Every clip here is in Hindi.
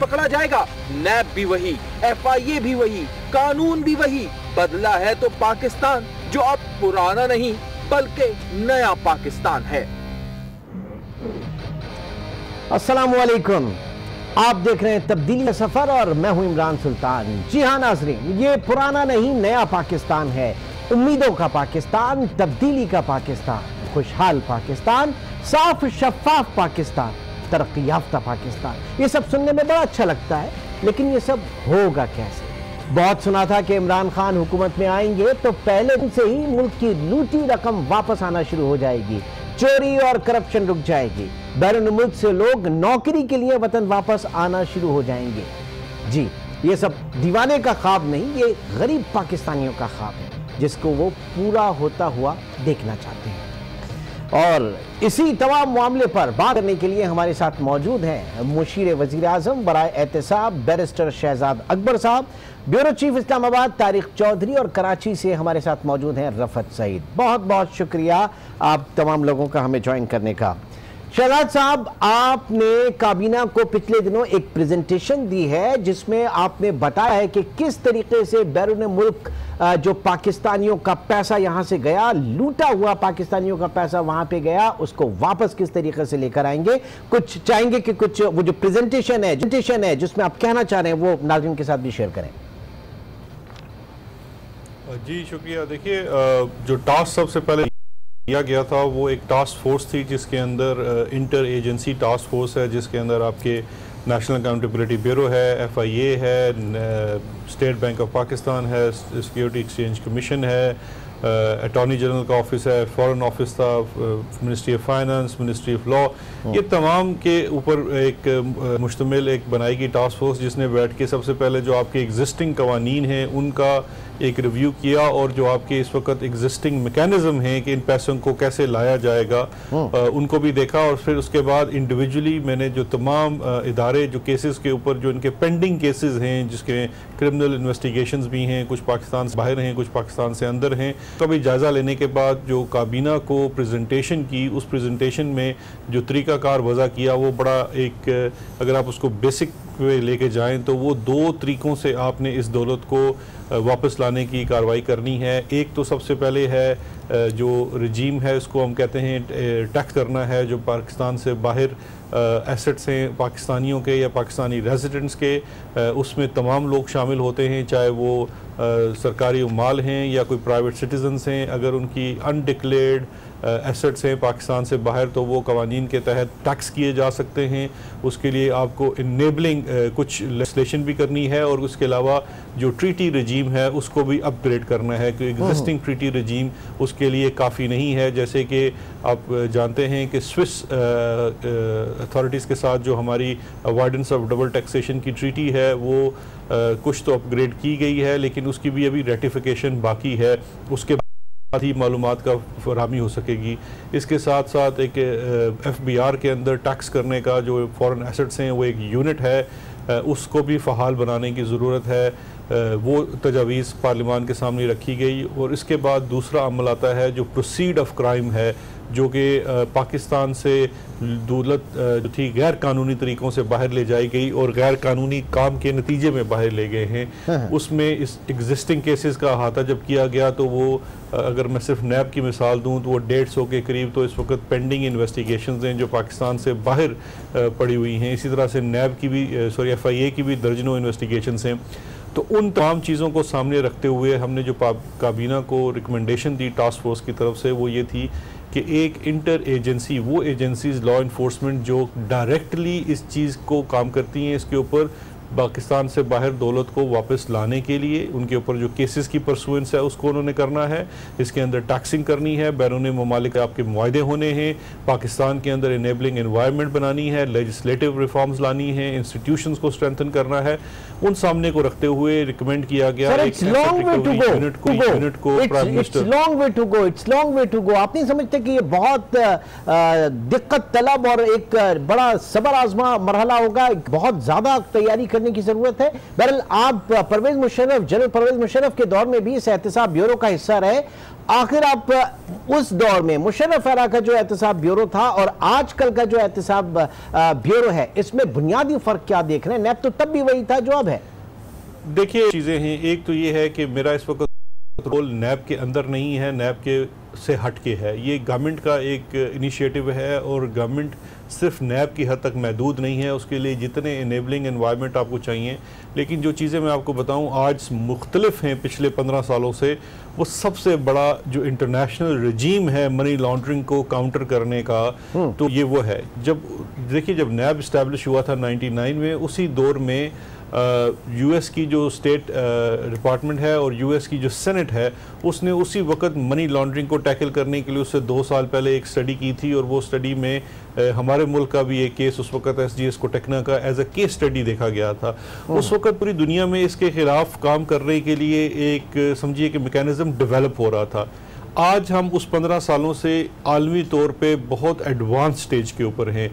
पकड़ा जाएगा। नैब भी वही, FIA भी वही, कानून भी वही। बदला है तो पाकिस्तान, जो अब पुराना नहीं बल्कि नया पाकिस्तान है। अस्सलाम वालेकुम, आप देख रहे हैं तब्दीली का सफर और मैं हूं इमरान सुल्तान। जी हां नाज़रीन, ये पुराना नहीं नया पाकिस्तान है। उम्मीदों का पाकिस्तान, तब्दीली का पाकिस्तान, खुशहाल पाकिस्तान, साफ शफाफ पाकिस्तान, तरक्की याफ्ता पाकिस्तान। ये सब सुनने में बड़ा अच्छा लगता है, लेकिन ये सब होगा कैसे? बहुत सुना था कि इमरान खान हुकूमत में आएंगे तो पहले दिन से ही मुल्क की लूटी रकम वापस आना शुरू हो जाएगी, चोरी और करप्शन रुक जाएगी, बैरून मुल्क से लोग नौकरी के लिए वतन वापस आना शुरू हो जाएंगे। जी, ये सब दीवाने का ख्वाब नहीं, ये गरीब पाकिस्तानियों का ख्वाब है जिसको वो पूरा होता हुआ देखना चाहते हैं। और इसी तमाम मामले पर बात करने के लिए हमारे साथ मौजूद हैं मुशीर वजीर आजम बराए एहतसाब बैरिस्टर शहजाद अकबर साहब, ब्यूरो चीफ इस्लामाबाद तारिक चौधरी, और कराची से हमारे साथ मौजूद हैं रफत सईद। बहुत बहुत शुक्रिया आप तमाम लोगों का हमें ज्वाइन करने का। शहजाद साहब, आपने काबीना को पिछले दिनों एक प्रेजेंटेशन दी है जिसमें आपने बताया है कि किस तरीके से बैरून मुल्क जो पाकिस्तानियों का पैसा यहां से गया, लूटा हुआ पाकिस्तानियों का पैसा वहां पे गया, उसको वापस किस तरीके से लेकर आएंगे। कुछ चाहेंगे कि कुछ वो जो प्रेजेंटेशन है जिसमें आप कहना चाह रहे हैं वो नाज़रीन के साथ भी शेयर करें। जी शुक्रिया। देखिए, जो टास्क सबसे पहले किया गया था वो एक टास्क फोर्स थी जिसके अंदर इंटर एजेंसी टास्क फोर्स है, जिसके अंदर आपके नेशनल अकाउंटेबिलिटी ब्यूरो है, FIA है, स्टेट बैंक ऑफ पाकिस्तान है, सिक्योरिटी एक्सचेंज कमीशन है, अटॉर्नी जनरल का ऑफिस है, फॉरेन ऑफिस था, ministry of finance, ministry of law, ये तमाम के ऊपर एक मुश्तमिल एक बनाई गई टास्क फोर्स जिसने बैठ के सबसे पहले जो आपके एग्जिस्टिंग कवानीन हैं उनका एक रिव्यू किया और जो आपके इस वक्त एग्जिस्टिंग मैकेनिज्म हैं कि इन पैसों को कैसे लाया जाएगा उनको भी देखा। और फिर उसके बाद इंडिविजुअली मैंने जो तमाम इदारे जो केसेस के ऊपर जो इनके पेंडिंग केसेस हैं, जिसके क्रिमिनल इन्वेस्टिगेशंस भी हैं, कुछ पाकिस्तान से बाहर हैं, कुछ पाकिस्तान से अंदर हैं, का भी जायज़ा लेने के बाद जो काबीना को प्रेजेंटेशन की, उस प्रेजेंटेशन में जो तरीक़ाकार वज़ा किया वो बड़ा एक, अगर आप उसको बेसिक वे लेके जाएं तो वो दो तरीक़ों से आपने इस दौलत को वापस लाने की कार्रवाई करनी है। एक तो सबसे पहले है जो रजीम है उसको हम कहते हैं टैक्स करना है, जो पाकिस्तान से बाहर एसेट्स हैं पाकिस्तानियों के या पाकिस्तानी रेजिडेंट्स के, उसमें तमाम लोग शामिल होते हैं, चाहे वो सरकारी माल हैं या कोई प्राइवेट सिटीजन्स हैं। अगर उनकी अनडिक्लेयर्ड एसेट्स हैं पाकिस्तान से बाहर तो वो कवानीन के तहत टैक्स किए जा सकते हैं। उसके लिए आपको इनेबलिंग कुछ लेजिस्लेशन भी करनी है और उसके अलावा जो ट्रीटी रजीम है उसको भी अपग्रेड करना है, क्योंकि एग्जिस्टिंग ट्रीटी रजीम उसके लिए काफ़ी नहीं है। जैसे कि आप जानते हैं कि स्विस अथॉरिटीज़ के साथ जो हमारी अवॉइडेंस ऑफ डबल टैक्सेशन की ट्रीटी है वो कुछ तो अपग्रेड की गई है, लेकिन उसकी भी अभी रेटिफिकेशन बाकी है, उसके बाद ही मालूमात का फराहमी हो सकेगी। इसके साथ साथ एक FBR के अंदर टैक्स करने का जो फॉरेन एसेट्स हैं वो एक यूनिट है, उसको भी फ़हाल बनाने की ज़रूरत है। वो तजावीज़ पार्लिमान के सामने रखी गई। और इसके बाद दूसरा अमल आता है जो प्रोसीड ऑफ क्राइम है, जो कि पाकिस्तान से दौलत जो थी गैर कानूनी तरीक़ों से बाहर ले जाई गई और गैर कानूनी काम के नतीजे में बाहर ले गए हैं। उसमें इस एग्जिस्टिंग केसेस का अहाता जब किया गया तो वो, अगर मैं सिर्फ नैब की मिसाल दूं तो वो 150 के करीब तो इस वक्त पेंडिंग इन्वेस्टिगेशंस हैं जो पाकिस्तान से बाहर पड़ी हुई हैं। इसी तरह से नैब की भी FIA की भी दर्जनों इन्वेस्टिगेशंस हैं। तो उन तमाम चीज़ों को सामने रखते हुए हमने जो काबीना को रिकमेंडेशन दी टास्क फोर्स की तरफ से वो ये थी कि एक इंटर एजेंसी, वो एजेंसीज लॉ इन्फोर्समेंट जो डायरेक्टली इस चीज़ को काम करती हैं, इसके ऊपर पाकिस्तान से बाहर दौलत को वापस लाने के लिए उनके ऊपर जो केसेस की परसुएंस है उसको उन्होंने करना है। इसके अंदर टैक्सिंग करनी है, बैरून ममालिक आपके मुआहदे होने हैं, पाकिस्तान के अंदर इनेबलिंग एनवायरनमेंट बनानी है, लेजिस्लेटिव रिफॉर्म्स लानी है, इंस्टीट्यूशंस को स्ट्रेंथन करना है। उन सामने को रखते हुए रिकमेंड किया गया it's long way to go. आप नहीं समझते कि ये बहुत दिक्कत तलब और एक बड़ा सबर आजमा मरहला होगा, बहुत ज़्यादा तैयारी करने की जरूरत है। बहरहाल आप परवेज मुशर्रफ, जनरल परवेज मुशर्रफ के दौर में भी इस एहतसाब ब्यूरो का हिस्सा रहे। आखिर आप उस दौर में मुशर्रफ एरा का जो एहतसाब ब्यूरो था और आजकल का जो एहतसाब ब्यूरो है, इसमें बुनियादी फर्क क्या देख रहे हैं? नैब तो तब भी वही था जो अब है। देखिए चीज़ें हैं, एक तो ये है कि मेरा इस वक्त रोल नैब के अंदर नहीं है, नैब के से हट के है। ये गवर्नमेंट का एक इनिशिएटिव है और गवर्नमेंट सिर्फ नैब की हद तक महदूद नहीं है, उसके लिए जितने इनेबलिंग एनवायरनमेंट आपको चाहिए। लेकिन जो चीज़ें मैं आपको बताऊं आज मुख्तलिफ हैं पिछले 15 सालों से, वो सबसे बड़ा जो इंटरनेशनल रजीम है मनी लॉन्ड्रिंग को काउंटर करने का, तो ये वो है। जब देखिए जब नैब इस्टेब्लिश हुआ था 99 में, उसी दौर में यूएस की जो स्टेट डिपार्टमेंट है और यूएस की जो सेनेट है, उसने उसी वक्त मनी लॉन्ड्रिंग को टैकल करने के लिए उससे 2 साल पहले एक स्टडी की थी। और वो स्टडी में हमारे मुल्क का भी एक केस उस वक्त एसजीएस कोटेक्ना का एज अ केस स्टडी देखा गया था। उस वक्त पूरी दुनिया में इसके खिलाफ काम करने के लिए एक समझिए कि मैकेनिज्म डेवलप हो रहा था। आज हम उस 15 सालों से आलमी तौर पे बहुत एडवांस स्टेज के ऊपर हैं।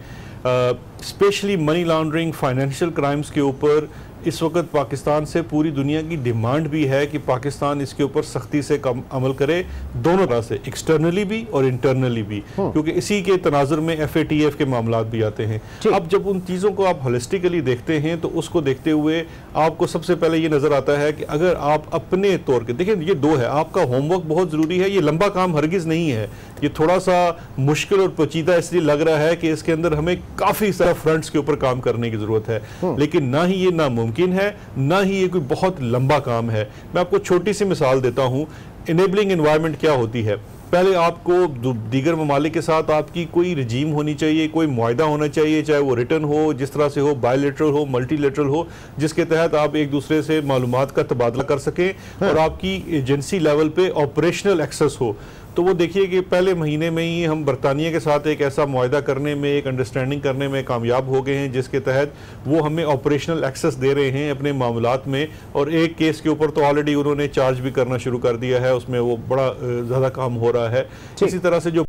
Specially money laundering, financial crimes के ऊपर इस वक्त पाकिस्तान से पूरी दुनिया की डिमांड भी है कि पाकिस्तान इसके ऊपर सख्ती से अमल करे, दोनों तरह से, एक्सटर्नली भी और इंटरनली भी, क्योंकि इसी के तनाजुर में FATF के मामला भी आते हैं। अब जब उन चीज़ों को आप होलिस्टिकली देखते हैं तो उसको देखते हुए आपको सबसे पहले ये नज़र आता है कि अगर आप अपने तौर के देखिए, ये 2 है, आपका होमवर्क बहुत ज़रूरी है। ये लंबा काम हरगिज़ नहीं है, ये थोड़ा सा मुश्किल और पेचीदा इसलिए लग रहा है कि इसके अंदर हमें काफ़ी सारे फ्रंट्स के ऊपर काम करने की ज़रूरत है। लेकिन ना ही ये नामुमकिन है, ना ही ये कोई बहुत लंबा काम है। मैं आपको छोटी सी मिसाल देता हूं। इनेबलिंग एनवायरनमेंट क्या होती है? पहले आपको दीगर ममालिक के साथ आपकी कोई रजीम होनी चाहिए, कोई मुआहदा होना चाहिए, चाहे वो रिटर्न हो, जिस तरह से हो, बायलैटरल हो, मल्टीलैटरल हो, जिसके तहत आप एक दूसरे से मालूमात का तबादला कर सकें और आपकी एजेंसी लेवल पे ऑपरेशनल एक्सेस हो। तो वो देखिए कि पहले महीने में ही हम बरतानिया के साथ एक ऐसा मुआहदा करने में, एक अंडरस्टैंडिंग करने में कामयाब हो गए हैं, जिसके तहत वो हमें ऑपरेशनल एक्सेस दे रहे हैं अपने मामलात में। और एक केस के ऊपर तो ऑलरेडी उन्होंने चार्ज भी करना शुरू कर दिया है, उसमें वो बड़ा ज़्यादा काम हो रहा है। इसी तरह से जो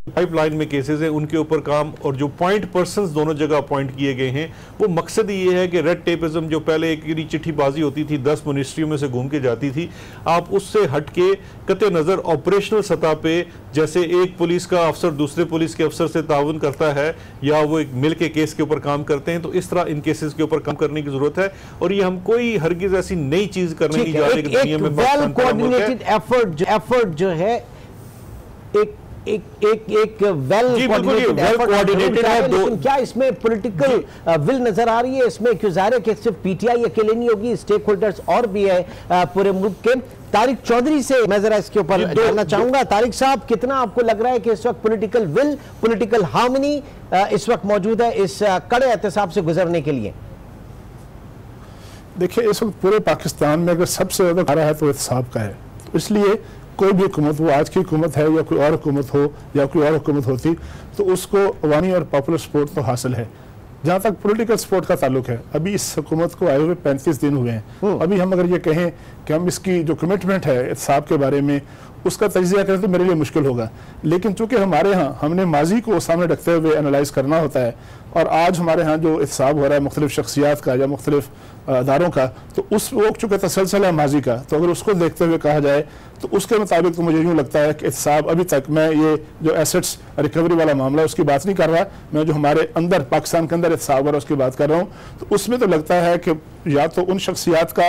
पाइपलाइन में केसेस हैं उनके ऊपर काम, और जो पॉइंट पर्सन्स दोनों जगह अपॉइंट किए गए हैं, वो मकसद ये है कि रेड टेपिज्म जो पहले एक चिट्ठीबाजी होती थी, 10 मिनिस्ट्रियों में से घूम के जाती थी, आप उससे हट के कते नज़र ऑपरेशनल सतह पे, जैसे एक पुलिस का अफसर दूसरे पुलिस के अफसर से ताउन करता है या वो एक मिल के केस के ऊपर काम करते हैं, तो इस तरह इन केसेस के ऊपर काम करने की जरूरत है। और ये हम कोई हरगिज ऐसी नई चीज करने नहीं जा रहे कि दुनिया में वेल कोऑर्डिनेटेड एफर्ट जो है, एक वेल कोऑर्डिनेटेड है। लेकिन क्या इसमें पॉलिटिकल विल नजर आ रही है? इसमें क्यों ज़ाहिर है कि सिर्फ पीटीआई अकेले नहीं होगी, स्टेक होल्डर्स और भी है पूरे मुल्क के। तारिक चौधरी से मैं जरा इसके ऊपर जानना चाहूंगा। तारिक साहब, कितना आपको लग रहा है कि इस वक्त पॉलिटिकल विल, पॉलिटिकल हार्मनी इस वक्त मौजूद है इस कड़े एहतसाब से गुजरने के लिए? देखिए, इस वक्त पूरे पाकिस्तान में अगर सबसे ज्यादा आ रहा है तो एहतसाब का है। इसलिए कोई भी हुकूमत, वो आज की हुकूमत है या कोई और हुकूमत हो या कोई और हुकूमत होती, तो उसको अवामी और पॉपुलर सपोर्ट तो हासिल है। जहाँ तक पॉलिटिकल सपोर्ट का ताल्लुक है, अभी इस हुकूमत को आए हुए 35 दिन हुए हैं। अभी हम अगर ये कहें कि हम इसकी जो कमिटमेंट है एहतसाब के बारे में, उसका तजिया करें तो मेरे लिए मुश्किल होगा। लेकिन चूंकि हमारे यहाँ हमने माजी को सामने रखते हुए एनालाइज करना होता है, और आज हमारे यहाँ जो एहतसाब हो रहा है मुख्तलिफ शख्सियात का या मुख्तलिफ अदारों का, तो उस वो चूँकि तसलसल है माजी का, तो अगर उसको देखते हुए कहा जाए तो उसके मुताबिक तो मुझे यूँ लगता है कि एहतसाब अभी तक, मैं ये जो एसेट्स रिकवरी वाला मामला है उसकी बात नहीं कर रहा, मैं जो हमारे अंदर पाकिस्तान के अंदर एहतसाब हो रहा है उसकी बात कर रहा हूँ। तो उसमें तो लगता है कि या तो उन शख्सियात का,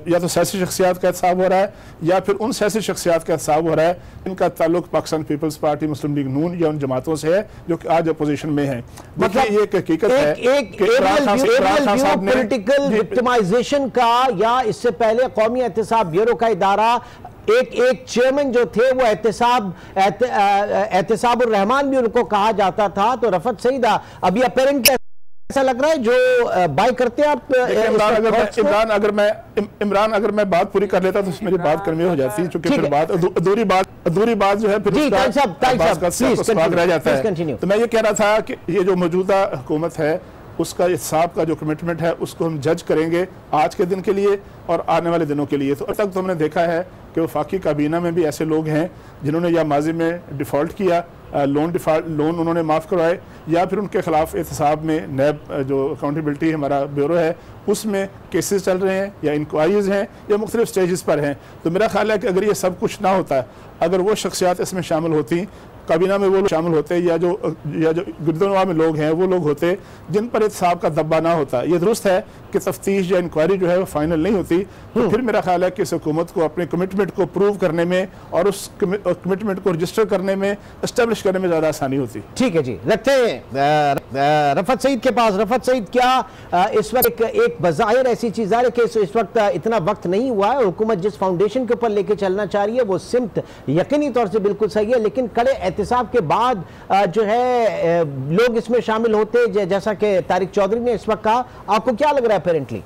या तो सियासी शख्सियात का एहतसाब हो रहा है, या फिर उन सियासी शख्सियात का एहतसाब हो रहा है इनका ताल्लुक पाकिस्तान पीपल्स पार्टी, मुस्लिम लीग नून या उन जमातों से है जो कि आज अपोजिशन में है। मतलब ये एक हकीकत है पॉलिटिकल विक्टिमाइजेशन का, या इससे पहले कौमी एहतसाब ब्यूरो का इदारा, एक चेयरमैन जो थे वो एहतसाब उर रहमान भी उनको कहा जाता था, तो रफत सईदा अभी अपेरेंट ऐसा लग रहा है जो बाय करते हैं आप। इमरान अगर मैं बात पूरी कर लेता तो मेरी बात कर्मी हो जाती है, क्योंकि फिर बात अधूरी बात जो है फिर रह जाता है। तो मैं ये कह रहा था कि ये जो मौजूदा हुकूमत है उसका एहतसाब का जो कमिटमेंट है उसको हम जज करेंगे आज के दिन के लिए और आने वाले दिनों के लिए। तो अब तक तो हमने देखा है कि वफाकी काबीना में भी ऐसे लोग हैं जिन्होंने या माजी में डिफ़ॉल्ट किया लोन उन्होंने माफ़ करवाए, या फिर उनके खिलाफ एहतसाब में नैब जो अकाउंटेबिलिटी हमारा ब्यूरो है उसमें केसेस चल रहे हैं या इंक्वायरीज हैं या मुख्तलिफ स्टेजेस पर हैं। तो मेरा ख्याल है कि अगर ये सब कुछ ना होता, अगर वो शख्सियात इसमें शामिल होती, काबीना में वो लोग शामिल होते, या जो गिरदोनवा में लोग हैं वो लोग होते जिन पर एहतसाब का दब्बा ना होता। ये दुरुस्त है कि तफ्तीश या इंक्वायरी जो है वो फाइनल नहीं होती, तो फिर मेरा ख्याल है कि इस हुकूमत को अपने कमिटमेंट को प्रूव करने में और उस कमिटमेंट को रजिस्टर करने में, इस्टेब्लिश करने में ज़्यादा आसानी होती। ठीक है जी, रखते हैं रफत सईद के पास। रफत सईद, क्या इस वक्त एक बज़ाहिर ऐसी चीज़ है कि इस वक्त इतना वक्त नहीं हुआ है, हुकूमत जिस फाउंडेशन के ऊपर लेके चलना चाह रही है वो सिमत यकीनी तौर से बिल्कुल सही है, लेकिन कड़े एहतसाब के बाद जो है लोग इसमें शामिल होते, जैसा कि तारिक चौधरी ने इस वक्त कहा, आपको क्या लग रहा है अपेरेंटली?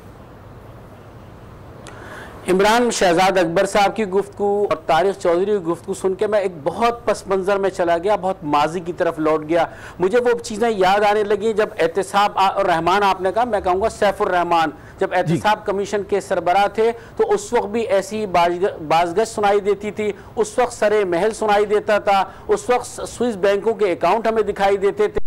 इमरान शहजाद अकबर साहब की गुफ्तगू और तारिक चौधरी की गुफ्तगू सुन के मैं एक बहुत पस मंज़र में चला गया, बहुत माजी की तरफ लौट गया। मुझे वो चीज़ें याद आने लगी जब एहतसाब और रहमान आपने कहा, मैं कहूँगा सैफुर रहमान जब एहतसाब कमीशन के सरबराह थे तो उस वक्त भी ऐसी बाज़गश सुनाई देती थी, उस वक्त सरे महल सुनाई देता था, उस वक्त स्विस बैंकों के अकाउंट हमें दिखाई देते थे।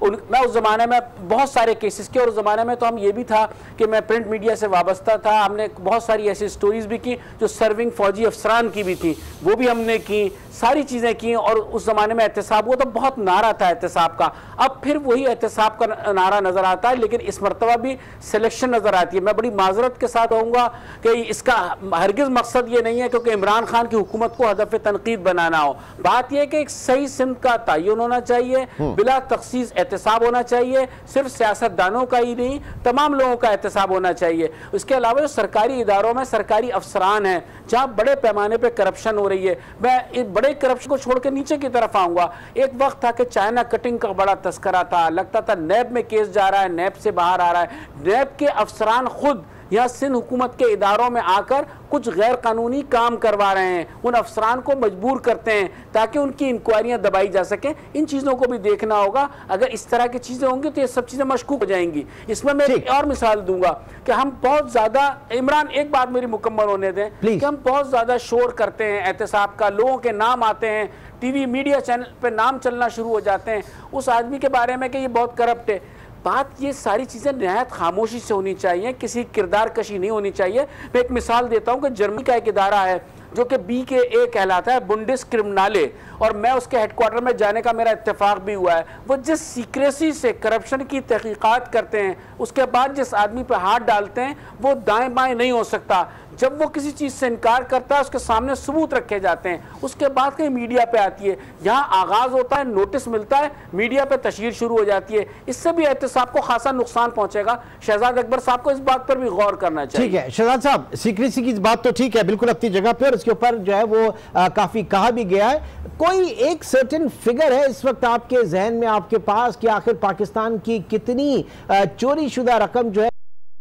मैं उस ज़माने में बहुत सारे केसेस के, और उस ज़माने में तो हम ये भी था कि मैं प्रिंट मीडिया से वाबस्ता था, हमने बहुत सारी ऐसी स्टोरीज भी की जो सर्विंग फौजी अफसरान की भी थी, वो भी हमने की, सारी चीज़ें की। और उस ज़माने में एहतसाब हुआ तो बहुत नारा था एहतसाब का। अब फिर वही एहतसाब का नारा नज़र आता है, लेकिन इस मरतबा भी सिलेक्शन नज़र आती है। मैं बड़ी माजरत के साथ कहूँगा कि इसका हरगिज़ मकसद ये नहीं है क्योंकि इमरान खान की हुकूमत को हदफ तनकीद बनाना हो। बात यह है कि एक सही सिमत का तयन होना चाहिए, बिला तखसीस एहतसाब होना चाहिए, सिर्फ सियासतदानों का ही नहीं तमाम लोगों का एहतसाब होना चाहिए। उसके अलावा जो सरकारी इदारों में सरकारी अफसरान हैं जहाँ बड़े पैमाने पर करप्शन हो रही है, मैं इस बड़े करप्शन को छोड़ के नीचे की तरफ आऊँगा। एक वक्त था कि चाइना कटिंग का बड़ा तस्करा था, लगता था नैब में केस जा रहा है, नैब से बाहर आ रहा है। नैब के अफसरान खुद या सिंध हुकूमत के इदारों में आकर कुछ गैर कानूनी काम करवा रहे हैं, उन अफसरान को मजबूर करते हैं ताकि उनकी इंक्वायरियां दबाई जा सकें। इन चीज़ों को भी देखना होगा। अगर इस तरह की चीज़ें होंगी तो ये सब चीज़ें मशकूक हो जाएंगी। इसमें मैं एक और मिसाल दूंगा कि हम बहुत ज़्यादा, इमरान एक बात मेरी मुकम्मल होने दें, कि हम बहुत ज़्यादा शोर करते हैं एहतसाब का, लोगों के नाम आते हैं, टीवी मीडिया चैनल पर नाम चलना शुरू हो जाते हैं उस आदमी के बारे में कि ये बहुत करप्ट है। बात ये सारी चीज़ें नहायत खामोशी से होनी चाहिए, किसी किरदार कशी नहीं होनी चाहिए। मैं एक मिसाल देता हूँ कि जर्मनी का एक इदारा है जो कि BKA कहलाता है, बुंडिस क्रिमिनाले, और मैं उसके हेडक्वार्टर में जाने का मेरा इत्तेफाक भी हुआ है। वो जिस सीक्रेसी से करप्शन की तहकीकात करते हैं, उसके बाद जिस आदमी पर हाथ डालते हैं वो दाएं बाएं नहीं हो सकता। जब वो किसी चीज़ से इनकार करता है उसके सामने सबूत रखे जाते हैं, उसके बाद कहीं मीडिया पे आती है। यहाँ आगाज़ होता है, नोटिस मिलता है, मीडिया पे तशहीर शुरू हो जाती है। इससे भी एहतसाब को खासा नुकसान पहुँचेगा। शहजाद अकबर साहब को इस बात पर भी गौर करना चाहिए। ठीक है शहजाद साहब, सीक्रेसी की बात तो ठीक है, बिल्कुल अपनी जगह पे, और इसके ऊपर जो है वो काफ़ी कहा भी गया है। कोई एक सर्टेन फिगर है इस वक्त आपके जहन में, आपके पास, कि आखिर पाकिस्तान की कितनी चोरी शुदा रकम जो है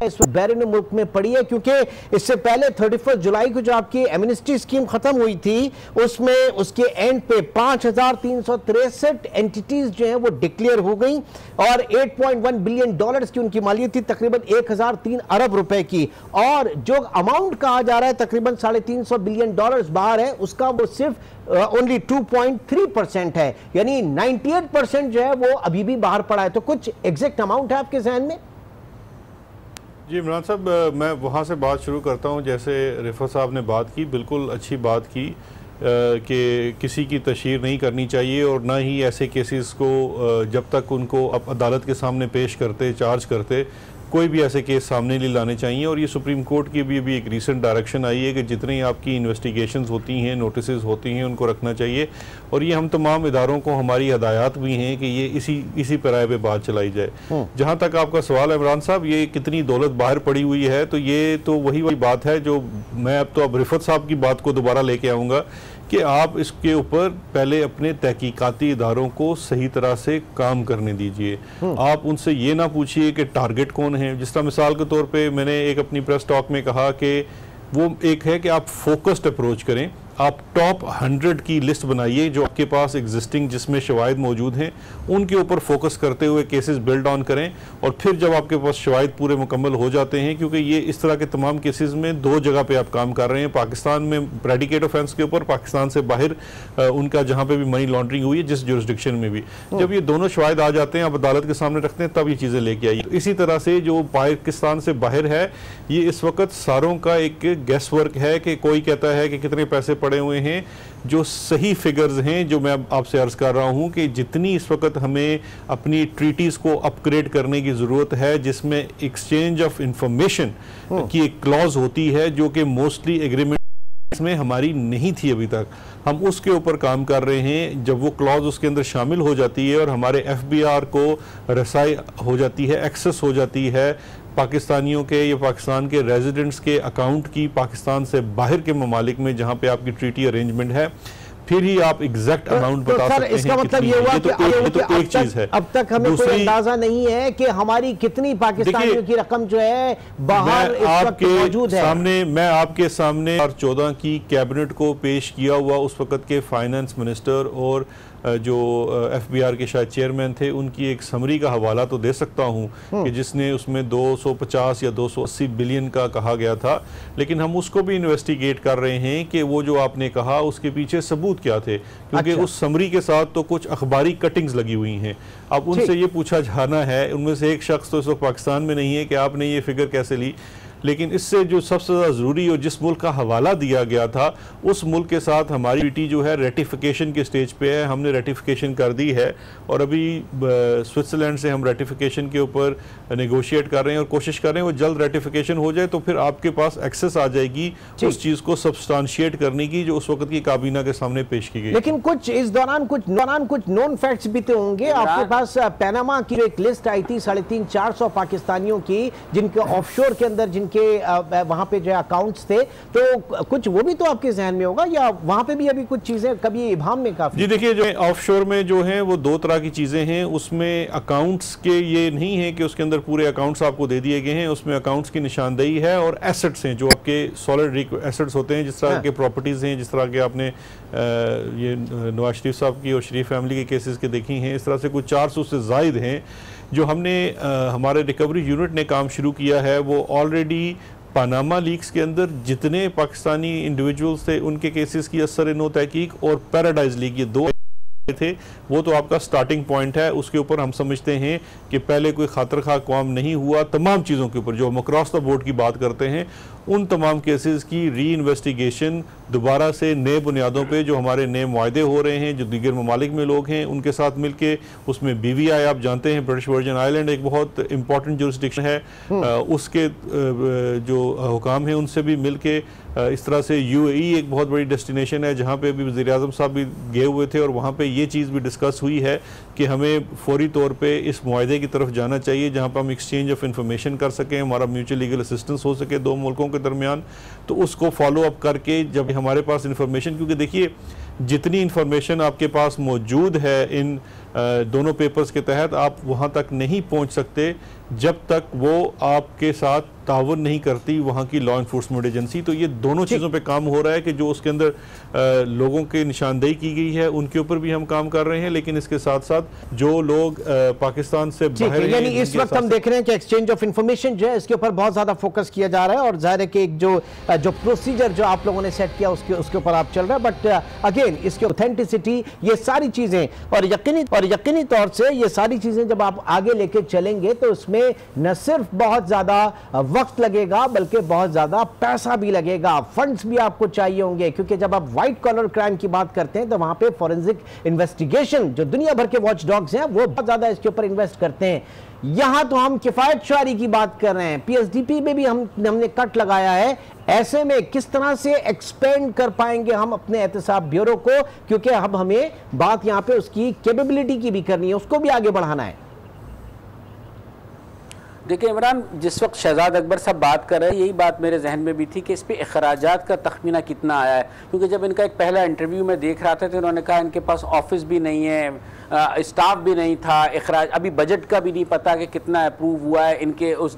इस बैरून मुल्क में पड़ी है? क्योंकि इससे पहले 31 जुलाई को जो आपकी एमनेस्टी स्कीम खत्म हुई थी उसमें उसके एंड पे 5363 एंटिटीज जो हैं वो डिक्लेयर हो गई और 8.1 बिलियन डॉलर्स की उनकी मालियत थी, तकरीबन 1003 अरब रुपए की। और जो अमाउंट कहा जा रहा है तकरीबन 350 बिलियन डॉलर्स बाहर है, उसका वो सिर्फ ओनली 2.3% है, यानी 98% जो है वो अभी भी बाहर पड़ा है। तो कुछ एग्जैक्ट अमाउंट है आपके जहन में? जी इमरान साहब, मैं वहाँ से बात शुरू करता हूँ जैसे रिफत साहब ने बात की, बिल्कुल अच्छी बात की कि किसी की तशहीर नहीं करनी चाहिए और ना ही ऐसे केसेस को जब तक उनको अदालत के सामने पेश करते, चार्ज करते, कोई भी ऐसे केस सामने नहीं लाने चाहिए। और ये सुप्रीम कोर्ट की भी एक रीसेंट डायरेक्शन आई है कि जितनी आपकी इन्वेस्टिगेशंस होती हैं, नोटिसेस होती हैं, उनको रखना चाहिए। और ये हम तमाम इदारों को हमारी हदायत भी हैं कि ये इसी पैराए पे बात चलाई जाए। जहाँ तक आपका सवाल है इमरान साहब, ये कितनी दौलत बाहर पड़ी हुई है, तो ये तो वही बात है जो मैं अब रिफत साहब की बात को दोबारा लेके आऊँगा कि आप इसके ऊपर पहले अपने तहकीकाती इदारों को सही तरह से काम करने दीजिए। आप उनसे ये ना पूछिए कि टारगेट कौन है। जिस तरह मिसाल के तौर पे मैंने एक अपनी प्रेस टॉक में कहा कि वो एक है कि आप फोकस्ड अप्रोच करें, आप टॉप 100 की लिस्ट बनाइए जो आपके पास एग्जिस्टिंग जिसमें शवाहिद मौजूद हैं, उनके ऊपर फोकस करते हुए केसेस बिल्ड ऑन करें। और फिर जब आपके पास शवाहिद पूरे मुकम्मल हो जाते हैं, क्योंकि ये इस तरह के तमाम केसेस में 2 जगह पे आप काम कर रहे हैं, पाकिस्तान में प्रेडिकेट ऑफेंस के ऊपर, पाकिस्तान से बाहर उनका जहाँ पे भी मनी लॉन्ड्रिंग हुई है जिस जुरिस्डिक्शन में भी, जब ये दोनों शवाहिद आ जाते हैं, आप अदालत के सामने रखते हैं, तब ये चीज़ें लेके आइए। इसी तरह से जो पाकिस्तान से बाहर है, ये इस वक्त सारों का एक गैस वर्क है कि कोई कहता है कि कितने पैसे पड़े हुए हैं। जो सही फिगर्स हैं जो मैं आपसे अर्ज कर रहा हूं कि जितनी इस वक्त हमें अपनी ट्रीटीज को अपग्रेड करने की ज़रूरत है, जिसमें एक्सचेंज ऑफ इंफॉर्मेशन की एक क्लॉज होती है जो कि मोस्टली एग्रीमेंट में हमारी नहीं थी अभी तक, हम उसके ऊपर काम कर रहे हैं। जब वो क्लॉज उसके अंदर शामिल हो जाती है और हमारे FBR को रसाई हो जाती है, एक्सेस हो जाती है पाकिस्तानियों के या पाकिस्तान के रेजिडेंट्स के अकाउंट की पाकिस्तान से बाहर के ममालिक में जहां पे आपकी ट्रीटी अरेंजमेंट है, फिर ही आप एग्जैक्ट अमाउंट बता सकते हैं। इसका मतलब ये हुआ कि एक चीज है, अब तक हमें कोई अंदाजा नहीं है कि हमारी कितनी पाकिस्तानियों की रकम जो है बाहर इस वक्त मौजूद है। मैं आपके सामने 2014 की कैबिनेट को पेश किया हुआ उस वक्त के फाइनेंस मिनिस्टर और जो FBR के शायद चेयरमैन थे, उनकी एक समरी का हवाला तो दे सकता हूं कि जिसने उसमें 250 या 280 बिलियन का कहा गया था, लेकिन हम उसको भी इन्वेस्टिगेट कर रहे हैं कि वो जो आपने कहा उसके पीछे सबूत क्या थे, क्योंकि अच्छा। उस समरी के साथ तो कुछ अखबारी कटिंग्स लगी हुई हैं। अब उनसे ये पूछा जाना है, उनमें से एक शख्स तो इस वक्त पाकिस्तान में नहीं है, कि आपने ये फिगर कैसे ली, लेकिन इससे जो सबसे ज़्यादा ज़रूरी और जिस मुल्क का हवाला दिया गया था, उस मुल्क के साथ हमारी ट्रीटी जो है रेटिफिकेशन के स्टेज पे है, हमने रेटिफिकेशन कर दी है और अभी स्विट्ज़रलैंड से हम रेटिफिकेशन के ऊपर नेगोशिएट कर रहे हैं और कोशिश कर रहे हैं वो जल्द रेटिफिकेशन हो जाए, तो फिर आपके पास एक्सेस आ जाएगी उस चीज़ को सब्सटेंशिएट करने की जो उस वक्त की काबीना के सामने पेश की गई। लेकिन कुछ इस दौरान कुछ नॉन फैक्ट्स भी तो होंगे आपके पास। पैनामा की एक लिस्ट आई थी 350-400 पाकिस्तानियों की, जिनके ऑफशोर के अंदर जिनके वहां पे जो अकाउंट्स थे, तो कुछ वो भी तो आपके जहन में होगा, या वहां पे भी अभी कुछ चीजें कभी इबाम में काफी? जी देखिए, जो ऑफशोर में जो है वो 2 तरह की चीजें हैं। उसमें अकाउंट्स के ये नहीं है कि उसके अंदर पूरे अकाउंट्स आपको दे दिए गए हैं, उसमें अकाउंट्स की निशानदेही है और एसेट्स हैं जो आपके सॉलिड एसेट्स होते हैं, जिस तरह के प्रॉपर्टीज हैं, जिस तरह के आपने ये नवाज शरीफ साहब की और शरीफ फैमिली के केसेस के देखी हैं, इस तरह से कुछ 400 से जायद हैं जो हमने हमारे रिकवरी यूनिट ने काम शुरू किया है। वो ऑलरेडी पनामा लीक्स के अंदर जितने पाकिस्तानी इंडिविजुअल्स थे उनके केसेस की असर नो तहकीक और पैराडाइज लीग, ये 2 थे, वो तो आपका स्टार्टिंग पॉइंट है। उसके ऊपर हम समझते हैं कि पहले कोई खातर खा काम नहीं हुआ। तमाम चीज़ों के ऊपर जो हम अक्रॉस द बोर्ड की बात करते हैं, उन तमाम केसेस की री इन्वेस्टिगेशन दोबारा से नए बुनियादों पे जो हमारे नए मुआहदे हो रहे हैं, जो दीगर ममालिक में लोग हैं उनके साथ मिलके, उसमें BVI आप जानते हैं ब्रिटिश वर्जिन आइलैंड एक बहुत इंपॉर्टेंट जुरिस्डिक्शन है, उसके जो हुकाम हैं उनसे भी मिलके, इस तरह से UAE एक बहुत बड़ी डेस्टिनेशन है जहाँ पे भी वज़ीर आज़म साहब भी गए हुए थे और वहाँ पे ये चीज़ भी डिस्कस हुई है कि हमें फौरी तौर पे इस मुआहदे की तरफ जाना चाहिए जहाँ पर हम एक्सचेंज ऑफ इंफॉर्मेशन कर सकें, हमारा म्यूचुअल लीगल असिस्टेंस हो सके 2 मुल्कों के दरमियान। तो उसको फॉलो अप करके जब हमारे पास इंफॉर्मेशन, क्योंकि देखिए जितनी इंफॉर्मेशन आपके पास मौजूद है इन दोनों पेपर्स के तहत, आप वहाँ तक नहीं पहुँच सकते जब तक वो आपके साथ तावन नहीं करती वहाँ की लॉ इन्फोर्समेंट एजेंसी। तो ये दोनों चीज़ों पे काम हो रहा है कि जो उसके अंदर लोगों की निशानदेही की गई है उनके ऊपर भी हम काम कर रहे हैं, लेकिन इसके साथ साथ जो लोग पाकिस्तान से बाहर, यानी इस वक्त हम देख रहे हैं कि एक्सचेंज ऑफ इंफॉर्मेशन जो है इसके ऊपर बहुत ज़्यादा फोकस किया जा रहा है और जाहिर है कि एक जो प्रोसीजर जो आप लोगों ने सेट किया उसके ऊपर आप चल रहे हैं। बट अगेन इसकी ऑथेंटिसिटी, ये सारी चीज़ें और यकीनी तौर से ये सारी चीज़ें जब आप आगे लेके चलेंगे तो इसमें न सिर्फ बहुत ज़्यादा वक्त लगेगा बल्कि बहुत ज़्यादा पैसा भी लगेगा, फंड्स भी आपको चाहिए होंगे, क्योंकि जब आप व्हाइट कॉलर क्राइम की बात करते हैं तो वहां पे फॉरेंसिक इन्वेस्टिगेशन जो दुनिया भर के वॉच डॉग्स हैं वो बहुत ज़्यादा इसके ऊपर इन्वेस्ट करते हैं। यहां तो हम किफायत शुमारी की बात कर रहे हैं, PSDP में भी हमने कट लगाया है। ऐसे में किस तरह से एक्सपेंड कर पाएंगे हम अपने एहतसाब ब्यूरो को, क्योंकि अब हमें बात यहां पे उसकी कैपेबिलिटी की भी करनी है, उसको भी आगे बढ़ाना है। देखिए इमरान, जिस वक्त शहजाद अकबर साहब बात कर रहे हैं, यही बात मेरे जहन में भी थी कि इस पे अखराजात का तखमीना कितना आया है, क्योंकि जब इनका एक पहला इंटरव्यू में देख रहा था तो उन्होंने कहा इनके पास ऑफिस भी नहीं है, स्टाफ भी नहीं था, अखराज अभी बजट का भी नहीं पता कि कितना अप्रूव हुआ है इनके उस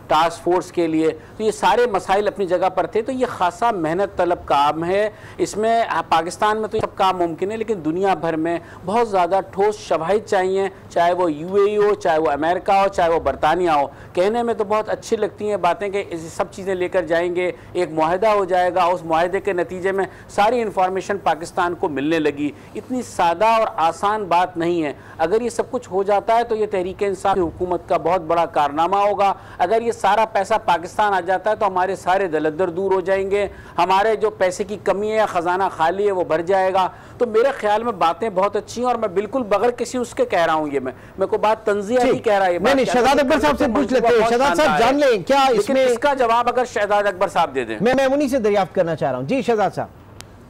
टास्क फोर्स के लिए। तो ये सारे मसाइल अपनी जगह पर थे। तो ये खासा मेहनत तलब काम है। इसमें पाकिस्तान में तो सब काम मुमकिन है, लेकिन दुनिया भर में बहुत ज़्यादा ठोस शवाहिद चाहिए, चाहे वो UAE हो, चाहे वो अमेरिका हो, चाहे वो बरतानिया हो। कहने में तो बहुत अच्छी लगती हैं बातें कि सब चीज़ें लेकर जाएंगे, एक मुआहदा हो जाएगा, उस मुआहदे के नतीजे में सारी इंफॉर्मेशन पाकिस्तान को मिलने लगी। इतनी सादा और आसान बात नहीं है। अगर ये सब कुछ हो जाता है तो ये तहरीक इंसाफ की हुकूमत का बहुत बड़ा कारनामा होगा। अगर ये सारा पैसा पाकिस्तान आ जाता है तो हमारे सारे दलदर दूर हो जाएंगे, हमारे जो पैसे की कमी है, खजाना खाली है, वो भर जाएगा। तो मेरे ख्याल में बातें बहुत अच्छी हैं और मैं बिल्कुल बगैर किसी उसके कह रहा हूँ। ये मैं को बात तंजिया नहीं कह रहा है। नहीं, शहजाद अकबर साहब से पूछ लेते हैं। शहजाद साहब जान लें क्या इसमें इसका जवाब अगर शहजाद अकबर साहब दे दें। मैं उन्हीं से दरियाफ्त करना चाह रहा हूँ। जी शहजाद साहब।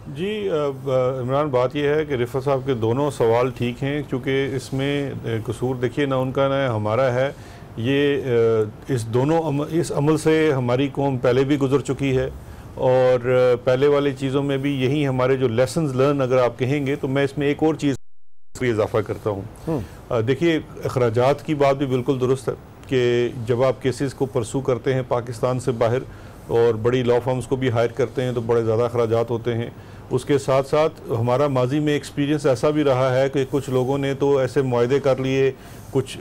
जी इमरान, बात यह है कि रिफत साहब के दोनों सवाल ठीक हैं, क्योंकि इसमें कसूर देखिए ना उनका ना हमारा है। ये इस अमल से हमारी कौम पहले भी गुजर चुकी है और पहले वाली चीज़ों में भी यही हमारे जो लेसन्स लर्न अगर आप कहेंगे, तो मैं इसमें एक और चीज़ इजाफा करता हूँ। देखिए अखराजात की बात भी बिल्कुल दुरुस्त है कि जब आप केसेस को परसू करते हैं पाकिस्तान से बाहर और बड़ी लॉ फर्म्स को भी हायर करते हैं तो बड़े ज़्यादा अखराजात होते हैं। उसके साथ साथ हमारा माजी में एक्सपीरियंस ऐसा भी रहा है कि कुछ लोगों ने तो ऐसे मुआहदे कर लिए कुछ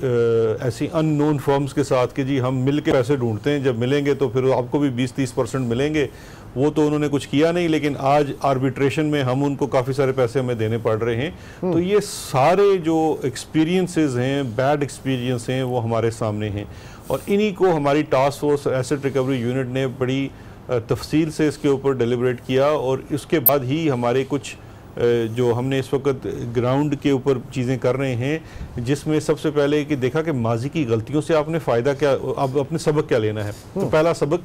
ऐसी अननोन फर्म्स के साथ कि जी हम मिल के पैसे ढूंढते हैं, जब मिलेंगे तो फिर आपको भी 20-30% मिलेंगे। वो तो उन्होंने कुछ किया नहीं, लेकिन आज आर्बिट्रेशन में हम उनको काफ़ी सारे पैसे हमें देने पड़ रहे हैं। तो ये सारे जो एक्सपीरियंसेस हैं, बैड एक्सपीरियंस हैं, वो हमारे सामने हैं और इन्हीं को हमारी task force asset recovery unit ने बड़ी तफसील से इसके ऊपर डिलिबरेट किया और उसके बाद ही हमारे कुछ जो हमने इस वक्त ग्राउंड के ऊपर चीज़ें कर रहे हैं, जिसमें सबसे पहले कि देखा कि माजी की गलतियों से आपने फ़ायदा क्या, अब अपने सबक क्या लेना है। तो पहला सबक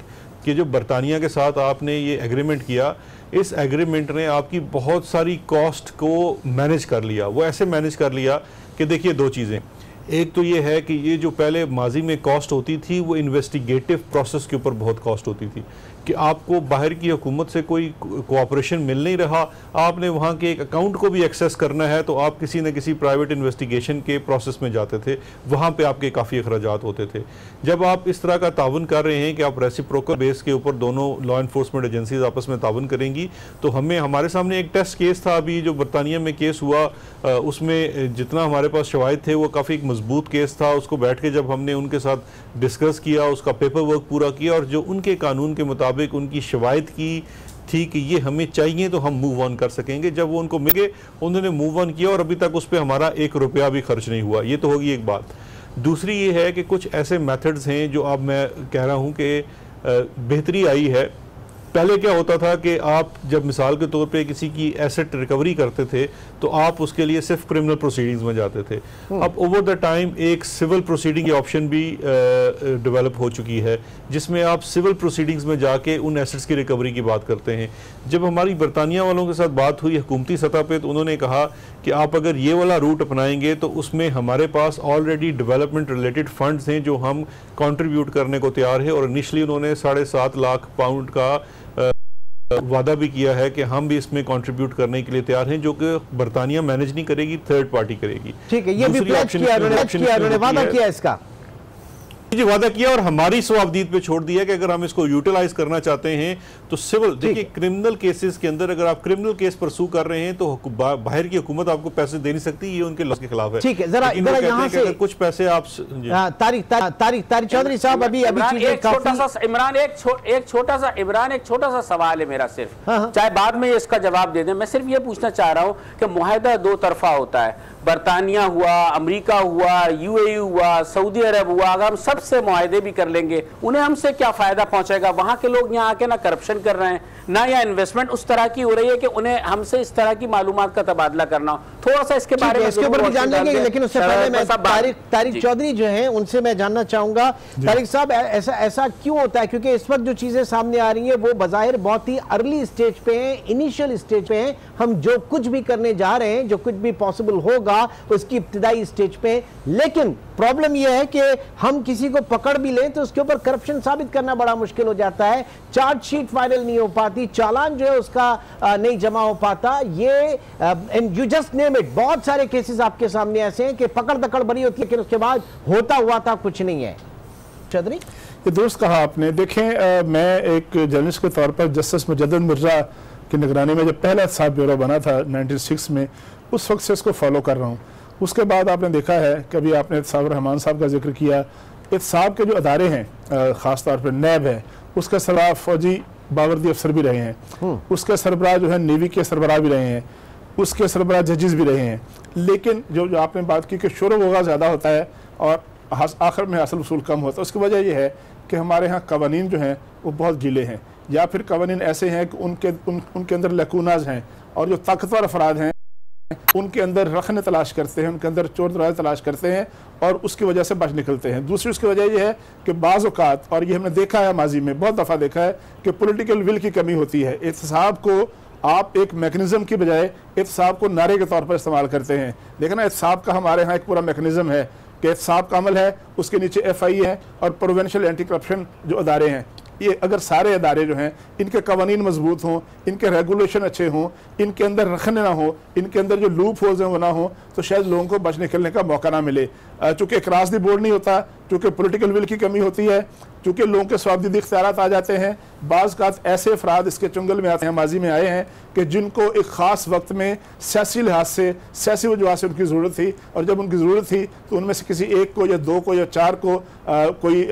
कि जो बरतानिया के साथ आपने ये एग्रीमेंट किया, इस एग्रीमेंट ने आपकी बहुत सारी कॉस्ट को मैनेज कर लिया। वो ऐसे मैनेज कर लिया कि देखिए दो चीज़ें, एक तो ये है कि ये जो पहले माजी में कॉस्ट होती थी वो इन्वेस्टिगेटिव प्रोसेस के ऊपर बहुत कॉस्ट होती थी कि आपको बाहर की हुकूमत से कोई कोऑपरेशन मिल नहीं रहा, आपने वहाँ के एक अकाउंट को भी एक्सेस करना है तो आप किसी न किसी प्राइवेट इन्वेस्टिगेशन के प्रोसेस में जाते थे, वहाँ पे आपके काफ़ी अखराजात होते थे। जब आप इस तरह का तावन कर रहे हैं कि आप रेसिप्रोकल बेस के ऊपर दोनों लॉ इन्फोर्समेंट एजेंसीज आपस में तावन करेंगी, तो हमारे सामने एक टेस्ट केस था अभी जो बरतानिया में केस हुआ, उसमें जितना हमारे पास शवाहिद थे वो काफ़ी एक मजबूत केस था। उसको बैठ के जब हमने उनके साथ डिस्कस किया, उसका पेपर वर्क पूरा किया और जो उनके कानून के मुताबिक उनकी शवाहिद की थी कि ये हमें चाहिए तो हम मूव ऑन कर सकेंगे, जब वो उनको मिल गए उन्होंने मूव ऑन किया और अभी तक उस पर हमारा 1 रुपया भी खर्च नहीं हुआ। ये तो होगी एक बात। दूसरी ये है कि कुछ ऐसे मेथड्स हैं जो अब मैं कह रहा हूँ कि बेहतरी आई है। पहले क्या होता था कि आप जब मिसाल के तौर पे किसी की एसेट रिकवरी करते थे तो आप उसके लिए सिर्फ क्रिमिनल प्रोसीडिंग्स में जाते थे। अब ओवर द टाइम एक सिविल प्रोसीडिंग की ऑप्शन भी डेवलप हो चुकी है, जिसमें आप सिविल प्रोसीडिंग्स में जाके उन एसेट्स की रिकवरी की बात करते हैं। जब हमारी बरतानिया वालों के साथ बात हुई हुकूमती सतह पे, तो उन्होंने कहा कि आप अगर ये वाला रूट अपनाएंगे तो उसमें हमारे पास ऑलरेडी डेवलपमेंट रिलेटेड फंड्स हैं जो हम कंट्रीब्यूट करने को तैयार है। और इनिशली उन्होंने 7.5 लाख पाउंड का वादा भी किया है कि हम भी इसमें कंट्रीब्यूट करने के लिए तैयार हैं, जो कि बरतानिया मैनेज नहीं करेगी, थर्ड पार्टी करेगी। ठीक है, ये भी प्लेज किया उन्होंने, वादा किया इसका जी, वादा किया और हमारी स्वाबदीद पे छोड़ दिया कि अगर हम इसको यूटिलाइज करना चाहते हैं तो सिविल, देखिए क्रिमिनल केसेस के अंदर अगर आप क्रिमिनल केस परसू कर रहे हैं तो बाहर की हुकूमत आपको पैसे दे नहीं सकती, ये उनके लॉ के खिलाफ है। ठीक है, जरा यहाँ से कुछ पैसे आप तारिक चौधरी साहब अभी एक छोटा सा सवाल है मेरा, सिर्फ चाहे बाद में इसका जवाब दे दें। मैं सिर्फ ये पूछना चाह रहा हूँ कि मुआहदा 2 तरफा होता है, बरतानिया हुआ, अमेरिका हुआ, UAE हुआ, सऊदी अरब हुआ, अगर हम सबसे मुआहदे भी कर लेंगे उन्हें हमसे क्या फायदा पहुंचेगा? वहां के लोग यहाँ आके ना करप्शन कर रहे हैं, ना या इन्वेस्टमेंट उस तरह की हो रही है कि उन्हें हमसे इस तरह की मालूमात का तबादला करना हो। थोड़ा सा इसके बारे में इसके ऊपर भी जान लेंगे, लेकिन उससे पहले मैं तारिक चौधरी जो हैं उनसे मैं जानना चाहूंगा। तारिक साहब, ऐसा क्यों होता है? क्योंकि इस वक्त जो चीजें सामने आ रही है वो बजाहिर बहुत ही अर्ली स्टेज पे हैं, इनिशियल स्टेज पे हैं। हम जो कुछ भी करने जा रहे हैं, जो कुछ भी पॉसिबल होगा होगा उसकी इब्तिदाई स्टेज पे। लेकिन प्रॉब्लम यह है कि हम किसी को पकड़ भी लें तो उसके ऊपर करप्शन साबित करना बड़ा मुश्किल हो जाता है, चार्जशीट फाइनल नहीं हो पाती, चालान जो है उसका नहीं जमा हो पाता। ये and you just name it, बहुत सारे केसेस आपके सामने ऐसे हैं कि पकड़ दकड़ बनी होती है लेकिन उसके बाद होता हुआ था कुछ नहीं है। चौधरी, ये दुरुस्त कहा आपने। देखें, मैं एक जर्नलिस्ट के तौर पर जस्टिस मुजद्दिद मिर्जा की निगरानी में जब पहला एहतसाब ब्यूरो बना था 96 में, उस वक्त से इसको फॉलो कर रहा हूँ। उसके बाद आपने देखा है कि अभी आपने एहतसाब रहमान साहब का जिक्र किया, एहतसाब के जो अदारे हैं ख़ास तौर पर नैब है, उसका सरबराह फौजी बावर्दी अफसर भी रहे हैं, उसके सरबराह जो है नेवी के सरबराह भी रहे हैं, उसके सरबराह जजेस भी रहे हैं। लेकिन जो आपने बात की कि शोर वगैरह ज़्यादा होता है और आखिर में हासिल वसूल कम होता है, उसकी वजह यह है कि हमारे यहाँ कवानीन जो हैं वो बहुत गीले हैं, या फिर कवानीन ऐसे हैं कि उनके अंदर लकूनाज हैं, और जो ताकतवर अफराद हैं उनके अंदर रखने तलाश करते हैं, उनके अंदर चोर दराज तलाश करते हैं और उसकी वजह से बच निकलते हैं। दूसरी उसकी वजह यह है कि बाज़ औक़ात, और ये हमने देखा है माजी में बहुत दफ़ा देखा है, कि पॉलिटिकल विल की कमी होती है। एहतसाब को आप एक मैकेनिज्म की बजाय एहतसाब को नारे के तौर पर इस्तेमाल करते हैं। देखना, एहतसाब का हमारे यहाँ एक पूरा मैकेनिज्म है कि एहतसाब का अमल है, उसके नीचे FI है और प्रोविंशियल एंटी करप्शन जो अदारे हैं, ये अगर सारे अदारे जो हैं इनके कवानीन मजबूत हों, इनके रेगुलेशन अच्छे हों, इनके अंदर रखने ना हो, इनके अंदर जो लूप होल्स हैं वो ना हो, तो शायद लोगों को बच निकलने का मौका ना मिले। चूँकि क्रॉस द बोर्ड नहीं होता, चूँकि पॉलिटिकल विल की कमी होती है, चूँकि लोगों के स्वाबदीदी इख्तियारात आ जाते हैं, बाज़ का ऐसे अफराद इसके चुंगल में आते हैं, माजी में आए हैं, कि जिनको एक ख़ास वक्त में सियासी लिहाज से, सियासी वजह से उनकी ज़रूरत थी, और जब उनकी ज़रूरत थी तो उनमें से किसी एक को या दो को या चार को कोई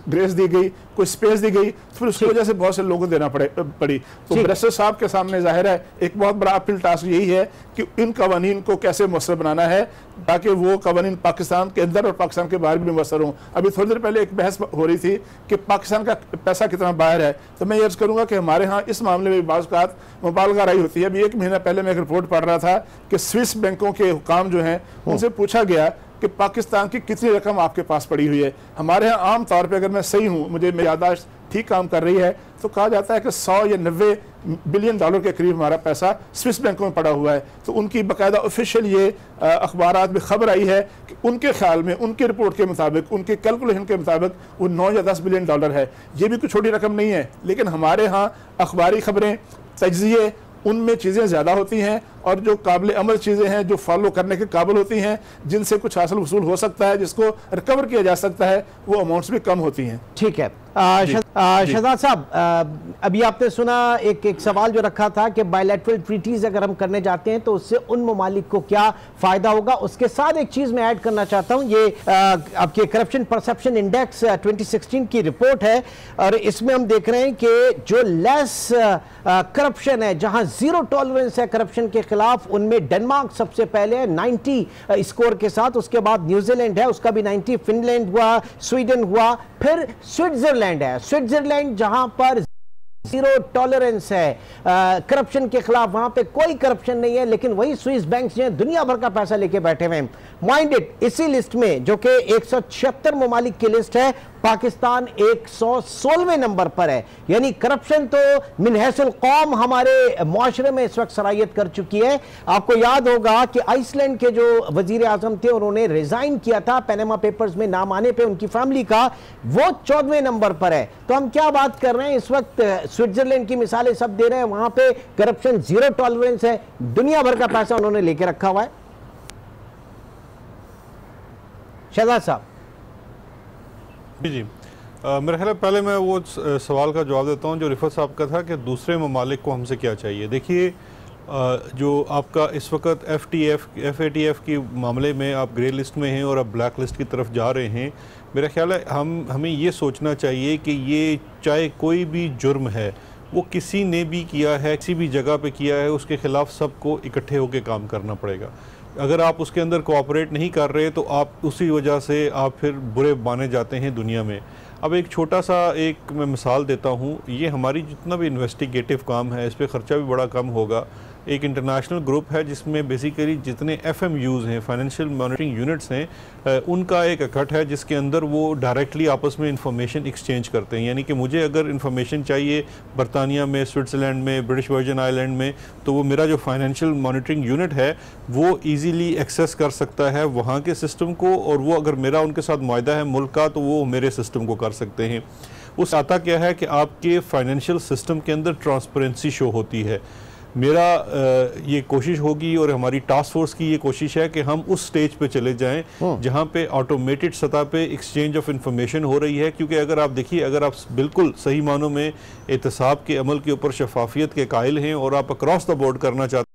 ग्रेस दी गई, कोई स्पेस दी गई, तो फिर उसकी वजह से बहुत से लोगों को देना पड़ी। तो बैरिस्टर साहब के सामने जाहिर है एक बहुत बड़ा अपील टास्क यही है कि इन कवानीन को कैसे मुअस्सर बनाना है ताकि वो कवानीन पाकिस्तान के अंदर और पाकिस्तान के बाहर भी मुअस्सर हों। अभी थोड़ी देर पहले एक बहस हो रही थी कि पाकिस्तान का पैसा कितना बाहर है, तो मैं ये अर्ज़ करूँगा कि हमारे यहाँ इस मामले में बाज़ औक़ात मुबालगा रही होती है। अभी 1 महीना पहले मैं एक रिपोर्ट पढ़ रहा था कि स्विस बैंकों के हुकाम जो हैं उनसे पूछा गया कि पाकिस्तान की कितनी रकम आपके पास पड़ी हुई है। हमारे यहाँ आम तौर पे, अगर मैं सही हूँ, मुझे मेरी याददाश्त ठीक काम कर रही है, तो कहा जाता है कि 100 या 90 बिलियन डॉलर के करीब हमारा पैसा स्विस बैंकों में पड़ा हुआ है। तो उनकी बाकायदा ऑफिशियल ये अखबारात में खबर आई है कि उनके ख्याल में, उनकी रिपोर्ट के मुताबिक, उनके कैलकुलेशन के मुताबिक वो 9 या 10 बिलियन डॉलर है। ये भी कोई छोटी रकम नहीं है। लेकिन हमारे यहाँ अखबारी खबरें, तज्ज़िये, उनमें चीज़ें ज़्यादा होती हैं, और जो काबिल अमल चीज़ें हैं, जो फॉलो करने के काबिल होती हैं, जिनसे कुछ हासिल वसूल हो सकता है, जिसको रिकवर किया जा सकता है, वो अमाउंट्स भी कम होती हैं। ठीक है। शहजाद साहब, अभी आपने सुना एक सवाल जो रखा था कि बायलैटरल ट्रीटीज अगर हम करने जाते हैं तो उससे उन ममालिक को क्या फ़ायदा होगा। उसके साथ एक चीज़ मैं ऐड करना चाहता हूँ, ये आपके करप्शन परसेप्शन इंडेक्स 2016 की रिपोर्ट है, और इसमें हम देख रहे हैं कि जो लेस करप्शन है, जहाँ ज़ीरो टॉलरेंस है करप्शन के खिलाफ, उनमें डेनमार्क सबसे पहले 90 स्कोर के साथ, उसके बाद न्यूजीलैंड है, उसका भी 90, फिनलैंड हुआ, स्वीडन हुआ, फिर स्विट्जरलैंड है। स्विट्जरलैंड जहां पर जीरो टॉलरेंस है करप्शन के खिलाफ, वहां पे कोई करप्शन नहीं है, लेकिन वही स्विस बैंक्स जो दुनिया भर का पैसा लेके बैठे हुए हैं। माइंड इट, इसी लिस्ट में जो कि 176 ममालिक की लिस्ट है, पाकिस्तान 116वें नंबर पर है। यानी करप्शन तो मिनहसल कौम हमारे मुआशरे में इस वक्त सरायत कर चुकी है। आपको याद होगा कि आइसलैंड के जो वजीर आजम थे, उन्होंने रिजाइन किया था पैनामा पेपर्स में नाम आने पे उनकी फैमिली का, वो 14वें नंबर पर है। तो हम क्या बात कर रहे हैं, इस वक्त स्विट्जरलैंड की मिसालें सब दे रहे हैं, वहां पे करप्शन जीरो टॉलरेंस है, दुनिया भर का पैसा उन्होंने लेके रखा हुआ है। शहजाद साहब जी, मेरा ख्याल है पहले मैं वो सवाल का जवाब देता हूँ जो रिफत साहब का था कि दूसरे ममालिक को हमसे क्या चाहिए। देखिए, जो आपका इस वक्त FATF की मामले में आप ग्रे लिस्ट में हैं और आप ब्लैक लिस्ट की तरफ जा रहे हैं, मेरा ख्याल है हमें ये सोचना चाहिए कि ये चाहे कोई भी जुर्म है, वो किसी ने भी किया है, किसी भी जगह पे किया है, उसके ख़िलाफ़ सबको इकट्ठे होकर काम करना पड़ेगा। अगर आप उसके अंदर कोऑपरेट नहीं कर रहे तो आप उसी वजह से आप फिर बुरे माने जाते हैं दुनिया में। अब एक छोटा सा मैं मिसाल देता हूँ, ये हमारी जितना भी इन्वेस्टिगेटिव काम है, इस पर ख़र्चा भी बड़ा कम होगा। एक इंटरनेशनल ग्रुप है जिसमें बेसिकली जितने FMUs हैं, फाइनेंशियल मॉनिटरिंग यूनिट्स हैं, उनका एक इकट्ठ है जिसके अंदर वो डायरेक्टली आपस में इंफॉर्मेशन एक्सचेंज करते हैं। यानी कि मुझे अगर इंफॉर्मेशन चाहिए बरतानिया में, स्विट्ज़रलैंड में, ब्रिटिश वर्जिन आइलैंड में, तो वो मेरा जो फाइनेंशियल मॉनिटरिंग यूनिट है वो ईजीली एक्सेस कर सकता है वहाँ के सिस्टम को, और वो अगर मेरा उनके साथ मुआहदा है मुल्क का तो वो मेरे सिस्टम को कर सकते हैं। उस आता क्या है कि आपके फाइनेंशियल सिस्टम के अंदर ट्रांसपेरेंसी शो होती है। मेरा ये कोशिश होगी और हमारी टास्क फोर्स की ये कोशिश है कि हम उस स्टेज पे चले जाएं जहां पे ऑटोमेटेड सतह पे एक्सचेंज ऑफ इंफॉर्मेशन हो रही है। क्योंकि अगर आप देखिए, अगर आप बिल्कुल सही मानों में एहतसाब के अमल के ऊपर शफाफियत के कायल हैं और आप अक्रॉस द बोर्ड करना चाहते